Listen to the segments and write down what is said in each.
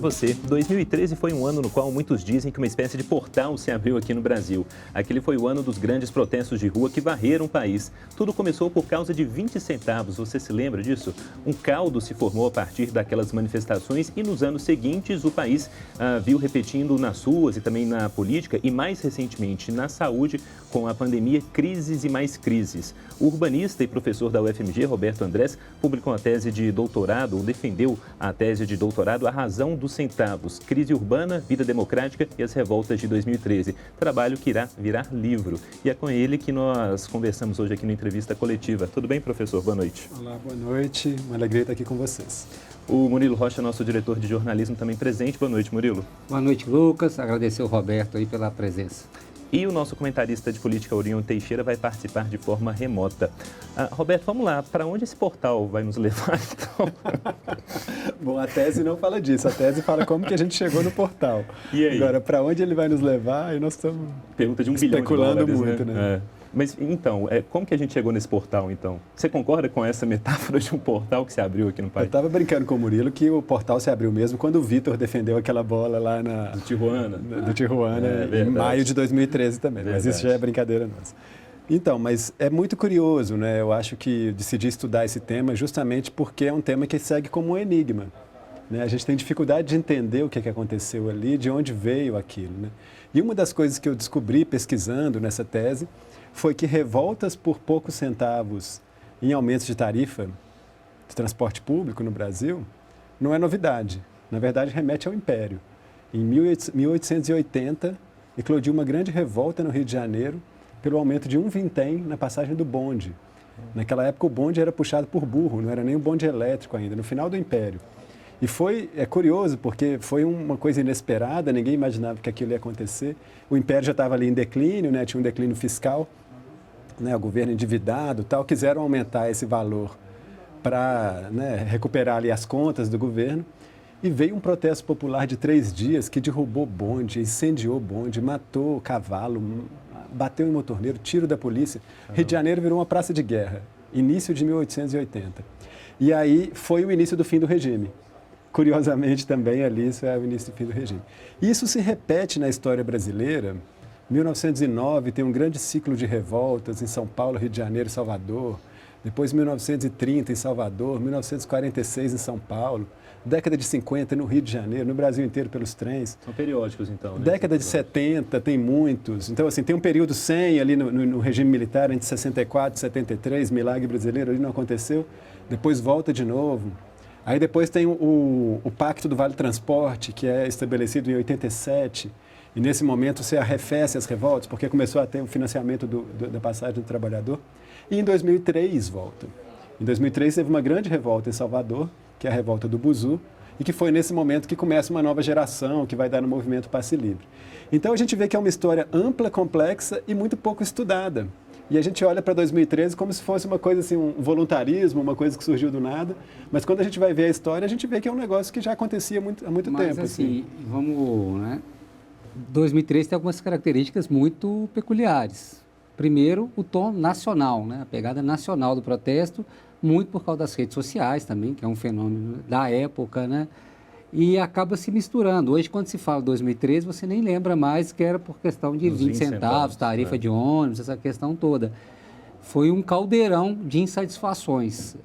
para você. 2013 foi um ano no qual muitos dizem que uma espécie de portal se abriu aqui no Brasil. Aquele foi o ano dos grandes protestos de rua que varreram o país. Tudo começou por causa de 20 centavos, você se lembra disso? Um caldo se formou a partir daquelas manifestações e nos anos seguintes o país viu repetindo nas ruas e também na política e mais recentemente na saúde, com a pandemia, crises e mais crises. O urbanista e professor da UFMG, Roberto Andrés, publicou a tese de doutorado, ou defendeu a tese de doutorado A Razão dos Centavos, Crise Urbana, Vida Democrática e as Revoltas de 2013. Trabalho que irá virar livro. E é com ele que nós conversamos hoje aqui na entrevista coletiva. Tudo bem, professor? Boa noite. Olá, boa noite. Uma alegria estar aqui com vocês. O Murilo Rocha, nosso diretor de jornalismo, também presente. Boa noite, Murilo. Boa noite, Lucas. Agradecer ao Roberto aí pela presença. E o nosso comentarista de política, Orion Teixeira, vai participar de forma remota. Roberto, vamos lá. Para onde esse portal vai nos levar, então? Bom, a tese não fala disso. A tese fala como que a gente chegou no portal. E aí? Agora, para onde ele vai nos levar, aí nós estamos Pergunta de 1 bilhão especulando de dólares, muito, né? É. Mas, então, como que a gente chegou nesse portal, então? Você concorda com essa metáfora de um portal que se abriu aqui no país? Eu estava brincando com o Murilo que o portal se abriu mesmo quando o Vitor defendeu aquela bola lá Do Tijuana. Do Tijuana, em maio de 2013 também. Verdade. Mas isso já é brincadeira nossa. Então, mas é muito curioso, né? Eu acho que decidi estudar esse tema justamente porque é um tema que segue como um enigma. Né? A gente tem dificuldade de entender o que aconteceu ali, de onde veio aquilo, né? E uma das coisas que eu descobri pesquisando nessa tese foi que revoltas por poucos centavos em aumentos de tarifa de transporte público no Brasil não é novidade. Na verdade, remete ao Império. Em 1880, eclodiu uma grande revolta no Rio de Janeiro pelo aumento de um vintém na passagem do bonde. Naquela época, o bonde era puxado por burro, não era nem um bonde elétrico ainda, no final do Império. E é curioso, porque foi uma coisa inesperada, ninguém imaginava que aquilo ia acontecer. O Império já estava ali em declínio, né? Tinha um declínio fiscal, né? O governo endividado e tal, quiseram aumentar esse valor para, né, recuperar ali as contas do governo. E veio um protesto popular de 3 dias que derrubou bonde, incendiou bonde, matou cavalo, bateu em motorneiro, tiro da polícia. Rio de Janeiro virou uma praça de guerra, início de 1880. E aí foi o início do fim do regime. Curiosamente também ali isso é o início do fim do regime. Isso se repete na história brasileira. 1909 tem um grande ciclo de revoltas em São Paulo, Rio de Janeiro e Salvador. Depois 1930 em Salvador, 1946 em São Paulo. Década de 50 no Rio de Janeiro, no Brasil inteiro pelos trens. São periódicos, então, né? Década de 70 tem muitos. Então, assim, tem um período sem ali no regime militar, entre 64 e 73, milagre brasileiro, ali não aconteceu. Depois volta de novo. Aí depois tem o Pacto do Vale Transporte, que é estabelecido em 87, e nesse momento se arrefece as revoltas, porque começou a ter o financiamento da passagem do trabalhador. E em 2003 volta. Em 2003 teve uma grande revolta em Salvador, que é a revolta do Buzu, e que foi nesse momento que começa uma nova geração, que vai dar no movimento Passe Livre. Então a gente vê que é uma história ampla, complexa e muito pouco estudada. E a gente olha para 2013 como se fosse uma coisa assim, um voluntarismo, uma coisa que surgiu do nada. Mas quando a gente vai ver a história, a gente vê que é um negócio que já acontecia há muito tempo. Mas assim, vamos, né? 2013 tem algumas características muito peculiares. Primeiro, o tom nacional, né? A pegada nacional do protesto, muito por causa das redes sociais também, que é um fenômeno da época, né? E acaba se misturando. Hoje, quando se fala 2013, você nem lembra mais que era por questão de 20 centavos, tarifa de ônibus, essa questão toda. Foi um caldeirão de insatisfações.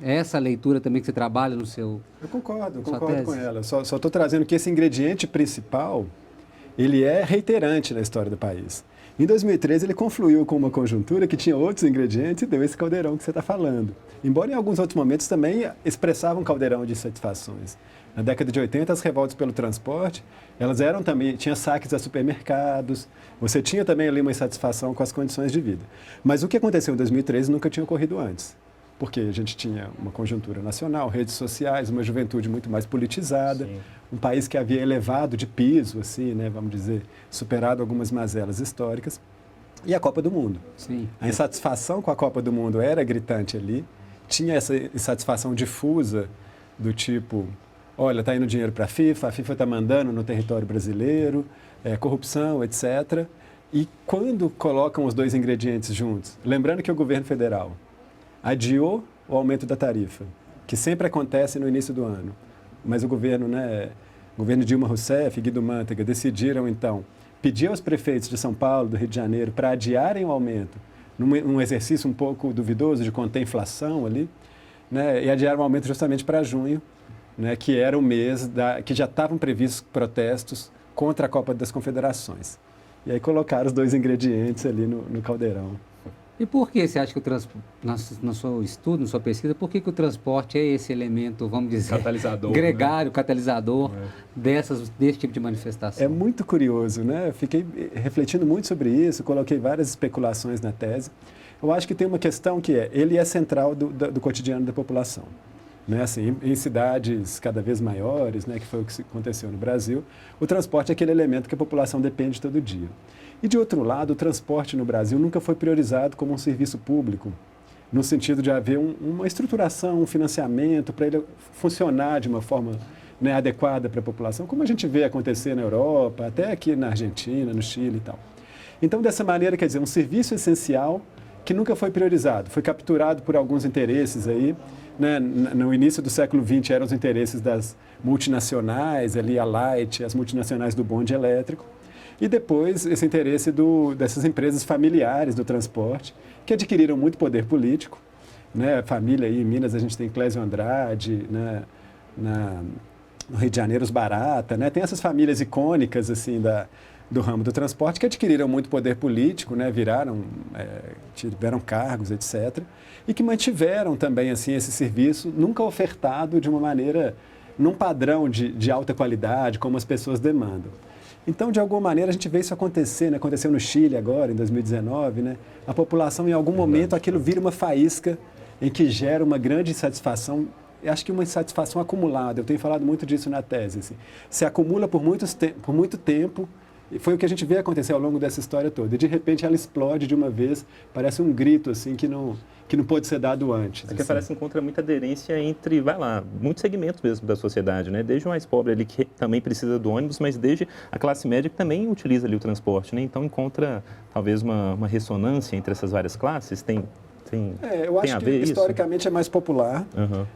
Essa leitura também que você trabalha no seu... Eu concordo com ela. Só estou trazendo que esse ingrediente principal, ele é reiterante na história do país. Em 2013, ele confluiu com uma conjuntura que tinha outros ingredientes e deu esse caldeirão que você está falando. Embora em alguns outros momentos também expressavam um caldeirão de insatisfações. Na década de 80, as revoltas pelo transporte, elas eram também, tinha saques a supermercados, você tinha também ali uma insatisfação com as condições de vida. Mas o que aconteceu em 2013 nunca tinha ocorrido antes. Porque a gente tinha uma conjuntura nacional, redes sociais, uma juventude muito mais politizada, sim, um país que havia elevado de piso, assim, né, vamos dizer, superado algumas mazelas históricas, e a Copa do Mundo. Sim. A insatisfação com a Copa do Mundo era gritante ali, tinha essa insatisfação difusa do tipo, olha, está indo dinheiro para a FIFA está mandando no território brasileiro, corrupção, etc. E quando colocam os dois ingredientes juntos, lembrando que o governo federal adiou o aumento da tarifa, que sempre acontece no início do ano, mas o governo, né, o governo Dilma Rousseff e Guido Mantega decidiram, então, pedir aos prefeitos de São Paulo, do Rio de Janeiro, para adiarem o aumento, num exercício um pouco duvidoso de conter a inflação ali, né, e adiaram o aumento justamente para junho, né, que era o mês que já estavam previstos protestos contra a Copa das Confederações. E aí colocaram os dois ingredientes ali no caldeirão. E por que você acha que o transporte, no seu estudo, na sua pesquisa, por que o transporte é esse elemento, vamos dizer, catalisador, gregário, né? Catalisador desse tipo de manifestação? É muito curioso, né? Fiquei refletindo muito sobre isso, coloquei várias especulações na tese. Eu acho que tem uma questão que ele é central do cotidiano da população. Né? Assim, em cidades cada vez maiores, né, que foi o que aconteceu no Brasil, o transporte é aquele elemento que a população depende todo dia. E, de outro lado, o transporte no Brasil nunca foi priorizado como um serviço público, no sentido de haver uma estruturação, um financiamento para ele funcionar de uma forma, né, adequada para a população, como a gente vê acontecer na Europa, até aqui na Argentina, no Chile e tal. Então, dessa maneira, quer dizer, um serviço essencial que nunca foi priorizado, foi capturado por alguns interesses aí, né? No início do século XX eram os interesses das multinacionais, ali a Light, as multinacionais do bonde elétrico, e depois esse interesse dessas empresas familiares do transporte, que adquiriram muito poder político, né? A família aí em Minas, a gente tem Clésio Andrade, né? No Rio de Janeiro, os Barata, né? Tem essas famílias icônicas assim do ramo do transporte que adquiriram muito poder político, né? Tiveram cargos, etc., e que mantiveram também assim esse serviço nunca ofertado de uma maneira, num padrão de alta qualidade, como as pessoas demandam. Então, de alguma maneira, a gente vê isso acontecer, né? Aconteceu no Chile agora, em 2019, né? A população, em algum momento, aquilo vira uma faísca em que gera uma grande insatisfação. Eu acho que uma insatisfação acumulada, eu tenho falado muito disso na tese, assim. Se acumula por muito tempo. E foi o que a gente vê acontecer ao longo dessa história toda. E, de repente, ela explode de uma vez, parece um grito, assim, que não pôde ser dado antes. É que parece que encontra muita aderência entre, muitos segmentos mesmo da sociedade, né? Desde o mais pobre ali, que também precisa do ônibus, mas desde a classe média, que também utiliza ali o transporte, né? Então, encontra, talvez, uma ressonância entre essas várias classes. Eu acho que historicamente é mais popular,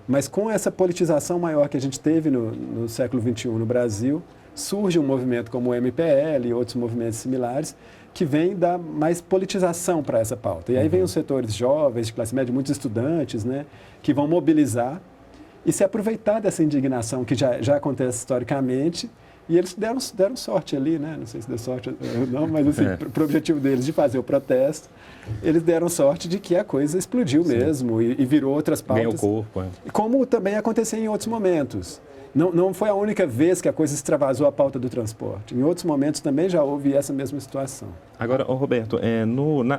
mas com essa politização maior que a gente teve no século XXI no Brasil, surge um movimento como o MPL e outros movimentos similares que vêm dar mais politização para essa pauta. E aí vem os setores jovens, de classe média, muitos estudantes, né, que vão mobilizar e se aproveitar dessa indignação que já acontece historicamente. E eles deram sorte ali, né? Não sei se deu sorte ou não, mas assim, para o objetivo deles de fazer o protesto, eles deram sorte de que a coisa explodiu mesmo e virou outras pautas. Ganhou corpo. Como também aconteceu em outros momentos. Não foi a única vez que a coisa extravasou a pauta do transporte. Em outros momentos também já houve essa mesma situação. Agora, Roberto,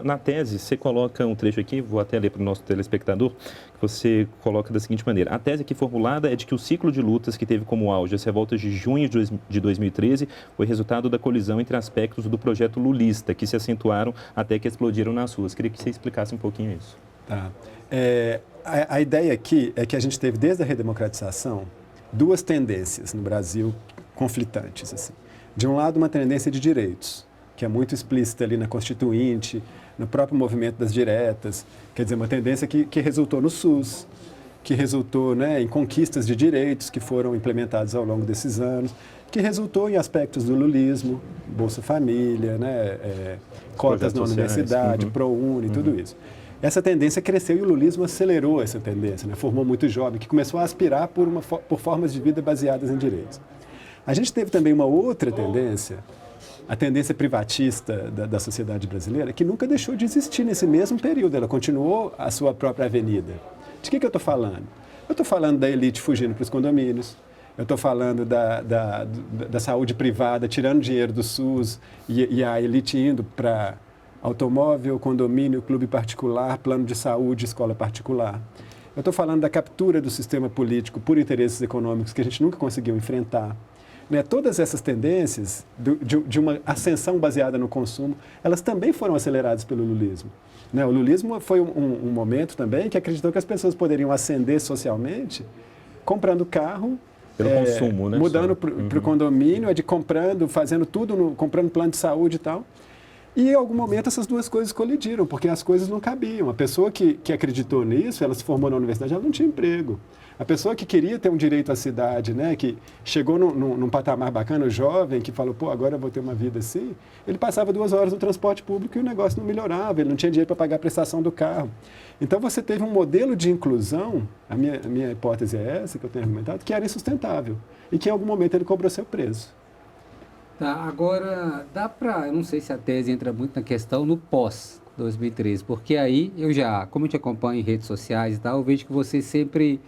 na tese, você coloca um trecho aqui, vou até ler para o nosso telespectador, que você coloca da seguinte maneira. A tese aqui formulada é de que o ciclo de lutas que teve como auge as revoltas de junho de 2013 foi resultado da colisão entre aspectos do projeto lulista, que se acentuaram até que explodiram nas ruas. Queria que você explicasse um pouquinho isso. Tá. A ideia aqui é que a gente teve, desde a redemocratização, duas tendências no Brasil conflitantes. Assim. De um lado, uma tendência de direitos, que é muito explícita ali na Constituinte, no próprio movimento das diretas, quer dizer, uma tendência que resultou no SUS, que resultou, né, em conquistas de direitos que foram implementados ao longo desses anos, que resultou em aspectos do lulismo, Bolsa Família, né, cotas na universidade, ProUni, tudo isso. Essa tendência cresceu e o lulismo acelerou essa tendência, né? Formou muito jovem que começou a aspirar por formas de vida baseadas em direitos. A gente teve também uma outra tendência, a tendência privatista da sociedade brasileira, que nunca deixou de existir nesse mesmo período, ela continuou a sua própria avenida. De que eu estou falando? Eu estou falando da elite fugindo para os condomínios, eu estou falando da saúde privada, tirando dinheiro do SUS e a elite indo para automóvel, condomínio, clube particular, plano de saúde, escola particular. Eu estou falando da captura do sistema político por interesses econômicos que a gente nunca conseguiu enfrentar. Né? Todas essas tendências de uma ascensão baseada no consumo, elas também foram aceleradas pelo lulismo. Né? O lulismo foi um momento também que acreditou que as pessoas poderiam ascender socialmente comprando carro, pelo consumo, né? Mudando para o condomínio, comprando, fazendo tudo, comprando plano de saúde e tal. E em algum momento essas duas coisas colidiram, porque as coisas não cabiam. A pessoa que acreditou nisso, ela se formou na universidade, ela não tinha emprego. A pessoa que queria ter um direito à cidade, né, que chegou num patamar bacana, jovem, que falou, pô, agora eu vou ter uma vida assim, ele passava 2 horas no transporte público e o negócio não melhorava, ele não tinha dinheiro para pagar a prestação do carro. Então você teve um modelo de inclusão, a minha hipótese é essa, que eu tenho argumentado, que era insustentável e que em algum momento ele cobrou seu preço. Tá, agora, eu não sei se a tese entra muito na questão no pós-2013, porque aí como eu te acompanho em redes sociais e tal, eu vejo que você sempre,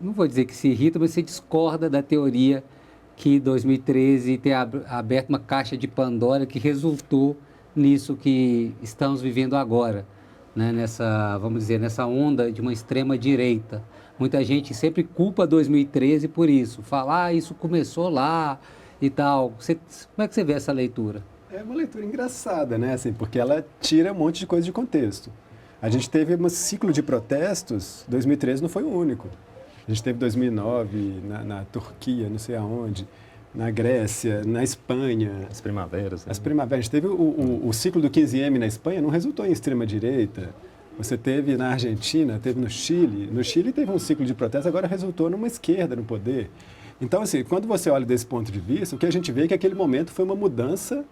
não vou dizer que se irrita, mas você discorda da teoria que 2013 tem aberto uma caixa de Pandora que resultou nisso que estamos vivendo agora, né? Nessa onda de uma extrema-direita. Muita gente sempre culpa 2013 por isso, fala, isso começou lá e tal. Como é que você vê essa leitura? É uma leitura engraçada, né? Assim, porque ela tira um monte de coisa de contexto. A gente teve um ciclo de protestos, 2013 não foi o único. A gente teve 2009 na Turquia, não sei aonde, na Grécia, na Espanha. As primaveras. Né? As primaveras. A gente teve o ciclo do 15M na Espanha, não resultou em extrema-direita. Você teve na Argentina, teve no Chile. No Chile teve um ciclo de protestos, agora resultou numa esquerda no poder. Então, assim, quando você olha desse ponto de vista, o que a gente vê é que aquele momento foi uma mudança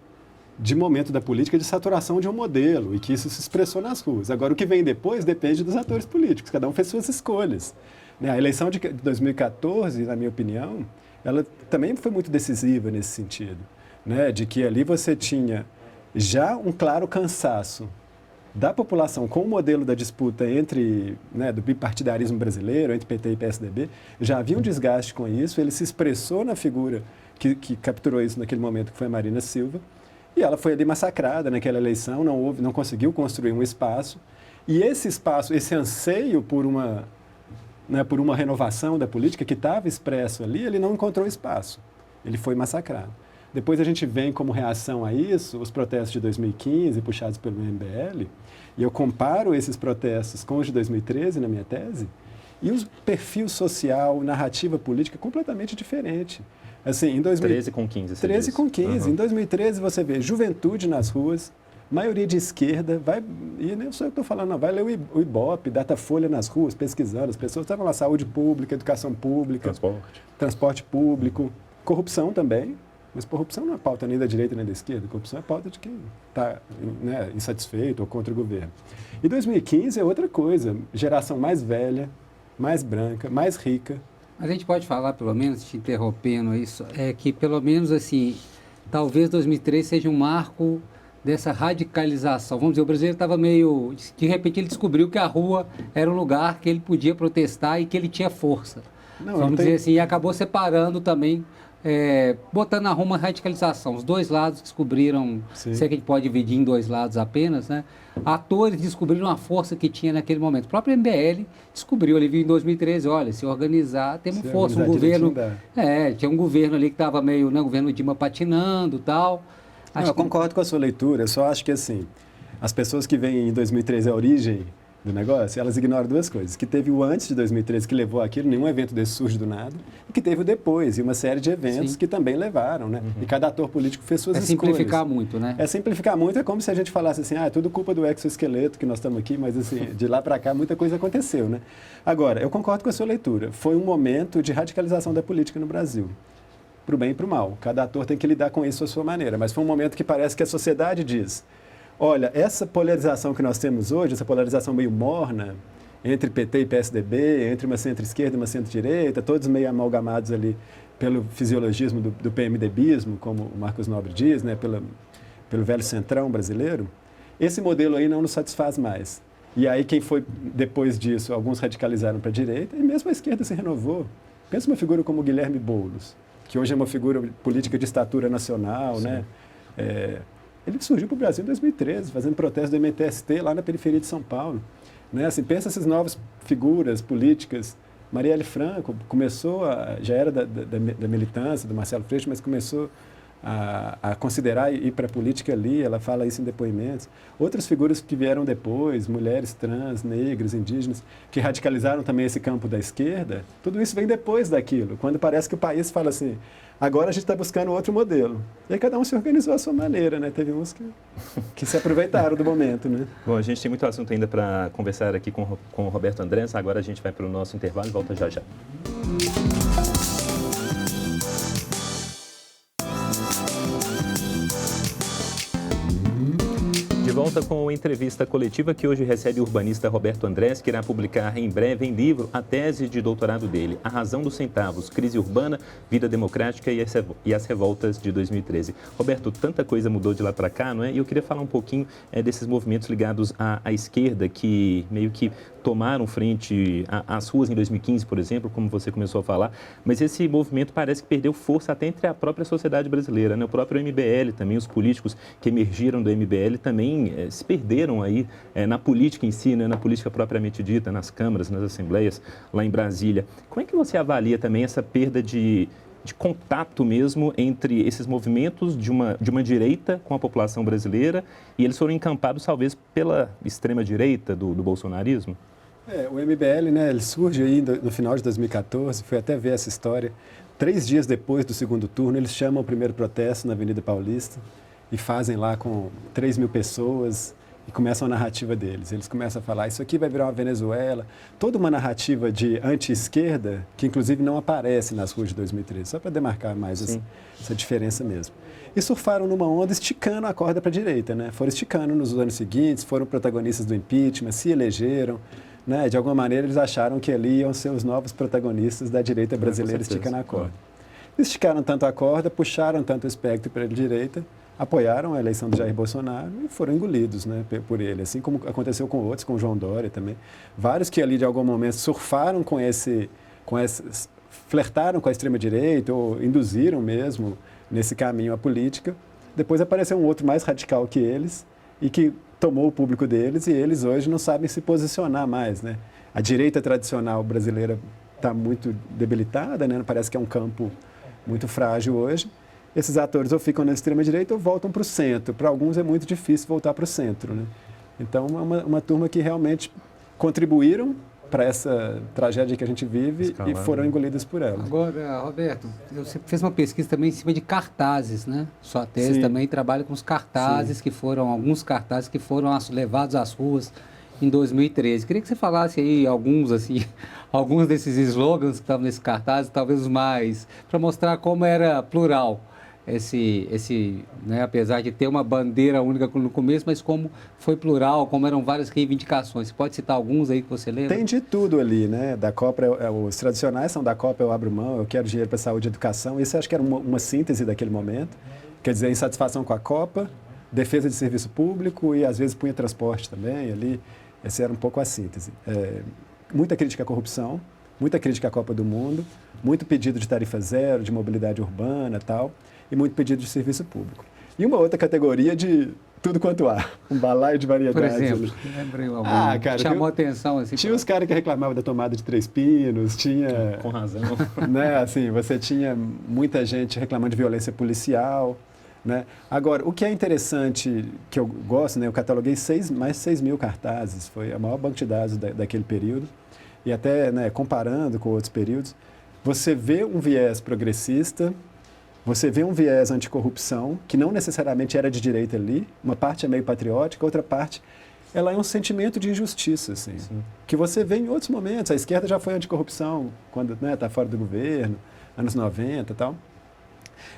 de momento da política, de saturação de um modelo, e que isso se expressou nas ruas. Agora, o que vem depois depende dos atores políticos, cada um fez suas escolhas. A eleição de 2014, na minha opinião, ela também foi muito decisiva nesse sentido, né? De que ali você tinha já um claro cansaço da população com o modelo da disputa do bipartidarismo brasileiro, entre PT e PSDB, já havia um desgaste com isso, ele se expressou na figura que capturou isso naquele momento, que foi a Marina Silva, e ela foi ali massacrada naquela eleição, não conseguiu construir um espaço, e esse espaço, esse anseio por uma renovação da política que estava expresso ali, ele não encontrou espaço, ele foi massacrado. Depois a gente vem como reação a isso, os protestos de 2015, puxados pelo MBL, e eu comparo esses protestos com os de 2013, na minha tese, e o perfil social, narrativa política completamente diferente. Assim, em 13 com 15, 13 com 15. Uhum. Em 2013 você vê juventude nas ruas, maioria de esquerda, e nem só eu estou falando, não, vai ler o Ibope, Datafolha nas ruas, pesquisando, as pessoas estavam lá, saúde pública, educação pública, transporte público, corrupção também. Mas corrupção não é pauta nem da direita nem da esquerda, corrupção é pauta de quem está insatisfeito ou contra o governo. E 2015 é outra coisa, geração mais velha, mais branca, mais rica. A gente pode falar, pelo menos, te interrompendo isso, que pelo menos assim, talvez 2013 seja um marco dessa radicalização. Vamos dizer, o brasileiro estava meio... De repente ele descobriu que a rua era um lugar que ele podia protestar e que ele tinha força. Vamos dizer assim, e acabou separando também... botando na rua uma radicalização. Os dois lados descobriram, se é que a gente pode dividir em dois lados apenas, né? Atores descobriram a força que tinha naquele momento. O próprio MBL descobriu, ele viu em 2013, olha, se organizar, temos força. Um governo, tinha um governo ali que estava meio, o governo Dilma patinando e tal. Eu concordo com a sua leitura, eu só acho que assim, as pessoas que veem em 2013 a origem do negócio, elas ignoram duas coisas. Que teve o antes de 2013 que levou aquilo, nenhum evento desse surge do nada, e que teve o depois, e uma série de eventos que também levaram, né? Uhum. E cada ator político fez suas escolhas. É simplificar muito, né? É simplificar muito, é como se a gente falasse assim, é tudo culpa do exoesqueleto que nós estamos aqui, mas assim, de lá para cá muita coisa aconteceu, né? Agora, eu concordo com a sua leitura. Foi um momento de radicalização da política no Brasil, para o bem e para o mal. Cada ator tem que lidar com isso à sua maneira, mas foi um momento que parece que a sociedade diz... Olha, essa polarização que nós temos hoje, essa polarização meio morna, entre PT e PSDB, entre uma centro-esquerda e uma centro-direita, todos meio amalgamados ali pelo fisiologismo do PMDBismo, como o Marcos Nobre diz, né, pelo velho centrão brasileiro, esse modelo aí não nos satisfaz mais. E aí quem foi depois disso, alguns radicalizaram para a direita, e mesmo a esquerda se renovou. Pensa uma figura como Guilherme Boulos, que hoje é uma figura política de estatura nacional, né? Ele surgiu para o Brasil em 2013, fazendo protesto do MTST lá na periferia de São Paulo. Né? Assim, pensa essas novas figuras políticas. Marielle Franco começou, já era da militância do Marcelo Freixo, mas começou a considerar ir para a política ali, ela fala isso em depoimentos. Outras figuras que vieram depois, mulheres trans, negras, indígenas, que radicalizaram também esse campo da esquerda, tudo isso vem depois daquilo, quando parece que o país fala assim, agora a gente está buscando outro modelo. E aí cada um se organizou à sua maneira, né? Teve uns que se aproveitaram do momento, né? Bom, a gente tem muito assunto ainda para conversar aqui com o Roberto Andrés, agora a gente vai para o nosso intervalo e volta já já. De volta com a entrevista coletiva que hoje recebe o urbanista Roberto Andrés, que irá publicar em breve em livro a tese de doutorado dele, A Razão dos Centavos, Crise Urbana, Vida Democrática e as Revoltas de 2013. Roberto, tanta coisa mudou de lá para cá, não é? E eu queria falar um pouquinho desses movimentos ligados à esquerda que meio que tomaram frente às ruas em 2015, por exemplo, como você começou a falar, mas esse movimento parece que perdeu força até entre a própria sociedade brasileira, né? O próprio MBL também, os políticos que emergiram do MBL também se perderam aí na política em si, né? Na política propriamente dita, nas câmaras, nas assembleias, lá em Brasília. Como é que você avalia também essa perda de contato mesmo entre esses movimentos de uma direita com a população brasileira e eles foram encampados talvez pela extrema-direita do bolsonarismo? O MBL, né, ele surge aí no final de 2014, fui até ver essa história. 3 dias depois do segundo turno, eles chamam o primeiro protesto na Avenida Paulista e fazem lá com 3 mil pessoas e começam a narrativa deles. Eles começam a falar, isso aqui vai virar uma Venezuela. Toda uma narrativa de anti-esquerda, que inclusive não aparece nas ruas de 2013, só para demarcar mais essa diferença mesmo. E surfaram numa onda esticando a corda para a direita, né? Foram esticando nos anos seguintes, foram protagonistas do impeachment, se elegeram. Né? De alguma maneira, eles acharam que ali iam ser os novos protagonistas da direita brasileira esticando a corda. Esticaram tanto a corda, puxaram tanto o espectro para a direita, apoiaram a eleição do Jair Bolsonaro e foram engolidos, né, por ele, assim como aconteceu com outros, com o João Dória também. Vários que ali, de algum momento, surfaram flertaram com a extrema-direita ou induziram mesmo nesse caminho a política. Depois apareceu um outro mais radical que eles e que tomou o público deles e eles hoje não sabem se posicionar mais, né? A direita tradicional brasileira está muito debilitada, né? Parece que é um campo muito frágil hoje. Esses atores ou ficam na extrema-direita ou voltam para o centro. Para alguns é muito difícil voltar para o centro, né? Então, é uma turma que realmente contribuíram para essa tragédia que a gente vive e foram engolidas por ela. Agora, Roberto, você fez uma pesquisa também em cima de cartazes, né? Sua tese também trabalha com os cartazes alguns cartazes que foram levados às ruas em 2013. Queria que você falasse aí alguns desses slogans que estavam nesse cartaz, talvez os mais, para mostrar como era plural né, apesar de ter uma bandeira única no começo, mas como foi plural, como eram várias reivindicações. Você pode citar alguns aí que você lembra? Tem de tudo ali, né? Da Copa, os tradicionais são da Copa, eu abro mão, eu quero dinheiro para saúde e educação. Isso eu acho que era uma síntese daquele momento. Quer dizer, insatisfação com a Copa, defesa de serviço público e às vezes punha transporte também ali. Essa era um pouco a síntese. Muita crítica à corrupção, muita crítica à Copa do Mundo, muito pedido de tarifa zero, de mobilidade urbana e tal, e muito pedido de serviço público. E uma outra categoria de tudo quanto há, um balaio de variedades. Por exemplo, lembrei algum. Cara, chamou atenção assim. Tinha os caras que reclamavam da tomada de 3 pinos, tinha... Com razão. Né, assim, você tinha muita gente reclamando de violência policial, né? Agora, o que é interessante, que eu gosto, né, eu cataloguei mais de 6 mil cartazes, foi a maior banco de dados daquele período, e até, né, comparando com outros períodos, você vê um viés progressista, você vê um viés anticorrupção, que não necessariamente era de direita ali, uma parte é meio patriótica, outra parte, ela é um sentimento de injustiça, assim, que você vê em outros momentos. A esquerda já foi anticorrupção, quando está fora do governo, anos 90 e tal.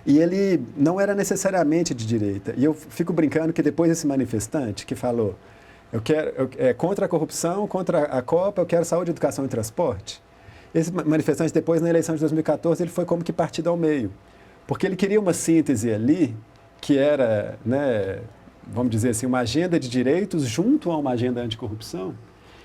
E ele não era necessariamente de direita. E eu fico brincando que depois esse manifestante que falou, contra a corrupção, contra a Copa, eu quero saúde, educação e transporte. Esse manifestante, depois, na eleição de 2014, ele foi como que partido ao meio. Porque ele queria uma síntese ali, que era, né, vamos dizer assim, uma agenda de direitos junto a uma agenda anticorrupção,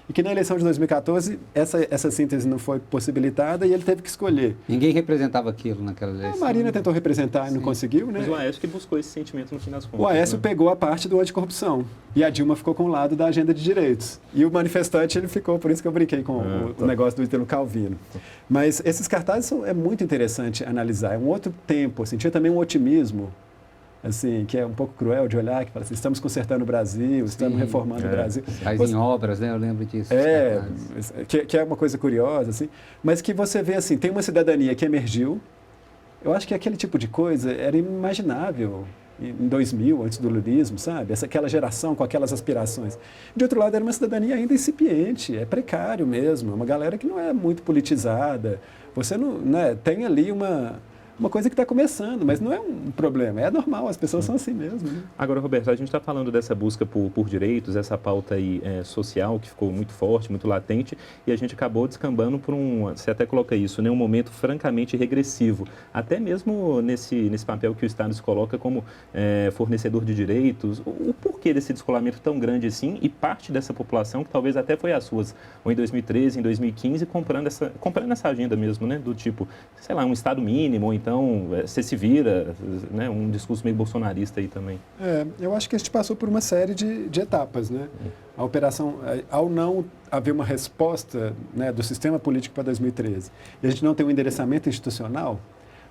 e que na eleição de 2014 essa síntese não foi possibilitada e ele teve que escolher. Ninguém representava aquilo naquela eleição. A Marina tentou representar e não conseguiu, né? Mas o Aécio que buscou esse sentimento no fim das contas. O Aécio pegou a parte do anticorrupção e a Dilma ficou com o lado da agenda de direitos. E o manifestante, ele ficou, por isso que eu brinquei com o negócio do Ítalo Calvino. Mas esses cartazes é muito interessante analisar, é um outro tempo, assim, tinha também um otimismo assim, que é um pouco cruel de olhar, que fala assim, estamos consertando o Brasil, estamos reformando o Brasil. Faz em obras, né? Eu lembro disso. Que é uma coisa curiosa, assim, mas que você vê assim, tem uma cidadania que emergiu. Eu acho que aquele tipo de coisa era inimaginável em 2000, antes do lulismo, sabe? Aquela geração com aquelas aspirações. De outro lado, era uma cidadania ainda incipiente, é precário mesmo, é uma galera que não é muito politizada. Você não, né, tem ali uma coisa que está começando, mas não é um problema, é normal, as pessoas são assim mesmo. Né? Agora, Roberto, a gente está falando dessa busca por direitos, essa pauta aí, social que ficou muito forte, muito latente, e a gente acabou descambando por você até coloca isso, né, um momento francamente regressivo, até mesmo nesse papel que o Estado se coloca como fornecedor de direitos. O porquê desse descolamento tão grande assim, e parte dessa população, que talvez até foi às ruas, ou em 2013, em 2015, comprando essa agenda mesmo, né, do tipo, sei lá, um Estado mínimo, ou então você se vira, né, um discurso meio bolsonarista aí também. Eu acho que a gente passou por uma série de etapas, né? A operação, ao não haver uma resposta, né, do sistema político para 2013, e a gente não tem um endereçamento institucional,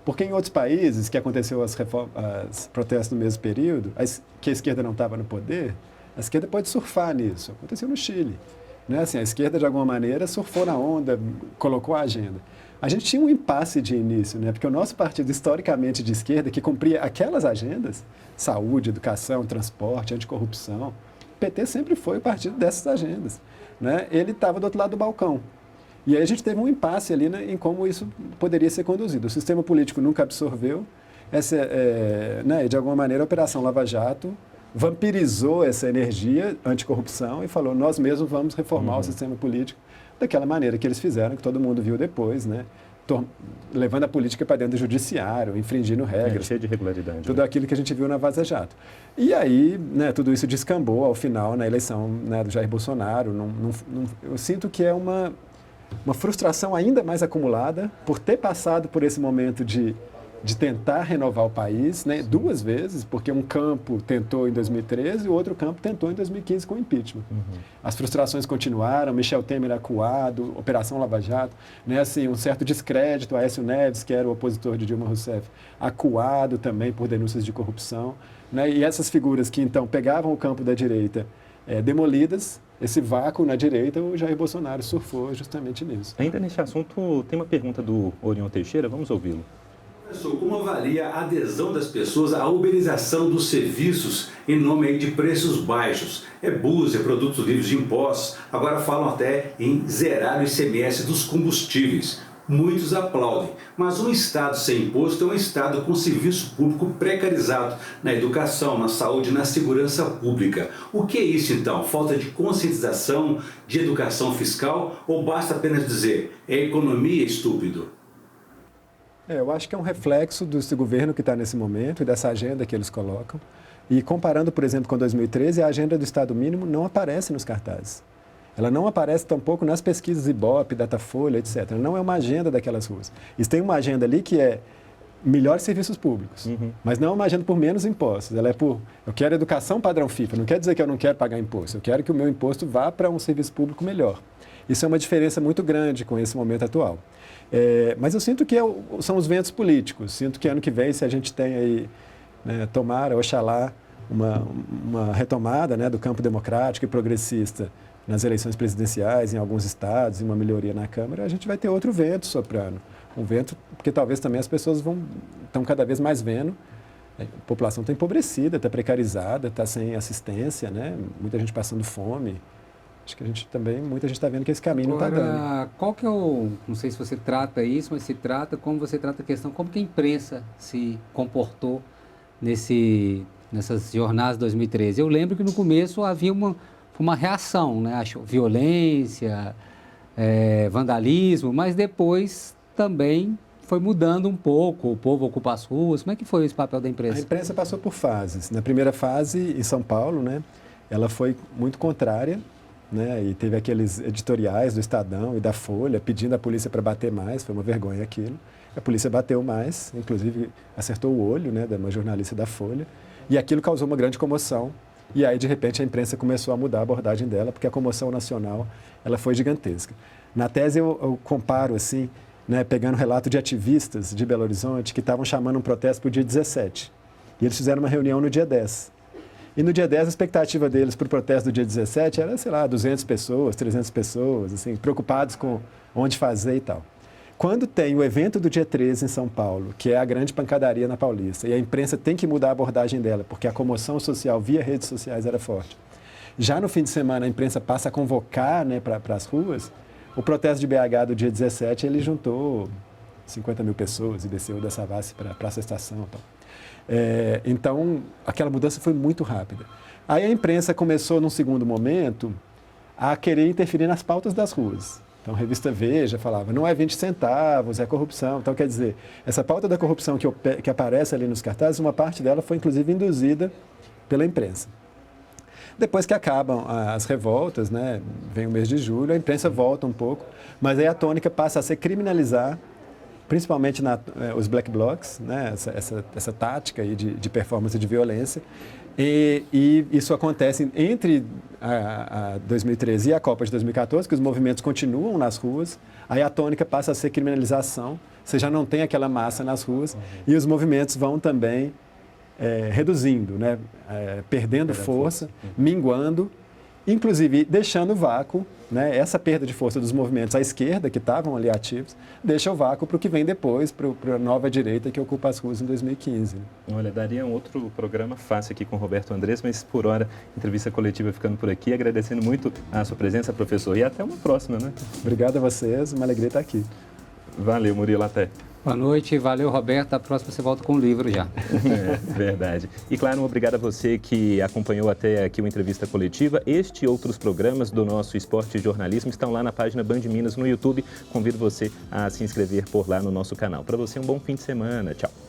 porque em outros países que aconteceu os protestos no mesmo período, que a esquerda não estava no poder, a esquerda pode surfar nisso. Aconteceu no Chile. Né? Assim, a esquerda, de alguma maneira, surfou na onda, colocou a agenda. A gente tinha um impasse de início, né? Porque o nosso partido, historicamente de esquerda, que cumpria aquelas agendas, saúde, educação, transporte, anticorrupção, o PT sempre foi o partido dessas agendas. Né? Ele estava do outro lado do balcão. E aí a gente teve um impasse ali, né, em como isso poderia ser conduzido. O sistema político nunca absorveu, né, e de alguma maneira a Operação Lava Jato vampirizou essa energia anticorrupção e falou, nós mesmos vamos reformar o sistema político daquela maneira que eles fizeram, que todo mundo viu depois, né? Levando a política para dentro do judiciário, infringindo regras. Cheio de irregularidade. Tudo aquilo que a gente viu na Vaza Jato. E aí, né, tudo isso descambou ao final na eleição, né, do Jair Bolsonaro. Eu sinto que é uma frustração ainda mais acumulada por ter passado por esse momento de tentar renovar o país, né, duas vezes, porque um campo tentou em 2013 e o outro campo tentou em 2015 com o impeachment. As frustrações continuaram, Michel Temer acuado, Operação Lava Jato, né, assim, um certo descrédito, Aécio Neves, que era o opositor de Dilma Rousseff, acuado também por denúncias de corrupção. Né, e essas figuras que então pegavam o campo da direita demolidas, esse vácuo na direita, o Jair Bolsonaro surfou justamente nisso. Ainda nesse assunto, tem uma pergunta do Orion Teixeira, vamos ouvi-lo. Professor, como avalia a adesão das pessoas à uberização dos serviços em nome de preços baixos? Búzia, produtos livres de impostos, agora falam até em zerar o ICMS dos combustíveis. Muitos aplaudem, mas um Estado sem imposto é um Estado com serviço público precarizado na educação, na saúde, na segurança pública. O que é isso então? Falta de conscientização, de educação fiscal ou basta apenas dizer, é economia, estúpido? Eu acho que é um reflexo desse governo que está nesse momento e dessa agenda que eles colocam. E comparando, por exemplo, com 2013, a agenda do Estado mínimo não aparece nos cartazes. Ela não aparece tampouco nas pesquisas Ibope, Datafolha, etc. Não é uma agenda daquelas ruas. Eles têm uma agenda ali que é melhores serviços públicos, mas não é uma agenda por menos impostos. Ela é por, eu quero educação padrão FIFA, não quer dizer que eu não quero pagar imposto, eu quero que o meu imposto vá para um serviço público melhor. Isso é uma diferença muito grande com esse momento atual. Mas eu sinto que são os ventos políticos. Sinto que ano que vem, se a gente tem aí, né, tomara, oxalá, uma retomada, né, do campo democrático e progressista nas eleições presidenciais em alguns estados e uma melhoria na Câmara, a gente vai ter outro vento soprando. Um vento, porque talvez também as pessoas estão cada vez mais vendo. A população está empobrecida, está precarizada, está sem assistência, né? Muita gente passando fome. Acho que muita gente está vendo que esse caminho não está dando. Qual que é não sei se você trata isso, mas como você trata a questão, como que a imprensa se comportou nessas jornadas de 2013? Eu lembro que no começo havia uma reação, né? Violência, vandalismo, mas depois também foi mudando um pouco, o povo ocupa as ruas. Como é que foi esse papel da imprensa? A imprensa passou por fases. Na primeira fase, em São Paulo, né, ela foi muito contrária, né, e teve aqueles editoriais do Estadão e da Folha pedindo à polícia para bater mais, foi uma vergonha aquilo. A polícia bateu mais, inclusive acertou o olho, né, de uma jornalista da Folha, e aquilo causou uma grande comoção. E aí, de repente, a imprensa começou a mudar a abordagem dela, porque a comoção nacional ela foi gigantesca. Na tese, eu comparo, assim, né, pegando relato de ativistas de Belo Horizonte que estavam chamando um protesto para o dia 17. E eles fizeram uma reunião no dia 10. E no dia 10, a expectativa deles para o protesto do dia 17 era, sei lá, 200 pessoas, 300 pessoas, assim, preocupados com onde fazer e tal. Quando tem o evento do dia 13 em São Paulo, que é a grande pancadaria na Paulista, e a imprensa tem que mudar a abordagem dela, porque a comoção social via redes sociais era forte. Já no fim de semana, a imprensa passa a convocar, né, para as ruas. O protesto de BH do dia 17, ele juntou 50 mil pessoas e desceu da Savassi para a Praça Estação. Então, aquela mudança foi muito rápida. Aí a imprensa começou, num segundo momento, a querer interferir nas pautas das ruas. Então, a revista Veja falava, não é 20 centavos, é corrupção. Então, quer dizer, essa pauta da corrupção que aparece ali nos cartazes, uma parte dela foi, inclusive, induzida pela imprensa. Depois que acabam as revoltas, né, vem o mês de julho, a imprensa volta um pouco, mas aí a tônica passa a ser criminalizar, principalmente os black blocs, né, essa tática aí de performance de violência. E isso acontece entre a 2013 e a Copa de 2014, que os movimentos continuam nas ruas, aí a tônica passa a ser criminalização, você já não tem aquela massa nas ruas, e os movimentos vão também reduzindo, né, perdendo força, minguando, inclusive deixando vácuo, né, essa perda de força dos movimentos à esquerda, que estavam ali ativos, deixa o vácuo para o que vem depois, para a nova direita que ocupa as ruas em 2015. Né? Olha, daria um outro programa fácil aqui com o Roberto Andrés, mas por hora, entrevista coletiva ficando por aqui, agradecendo muito a sua presença, professor, e até uma próxima, né? Obrigado a vocês, uma alegria estar aqui. Valeu, Murilo, até. Boa noite, valeu, Roberto. A próxima você volta com o livro já. Verdade. E claro, obrigado a você que acompanhou até aqui uma entrevista coletiva. Este e outros programas do nosso Esporte e Jornalismo estão lá na página Band Minas no YouTube. Convido você a se inscrever por lá no nosso canal. Para você, um bom fim de semana. Tchau.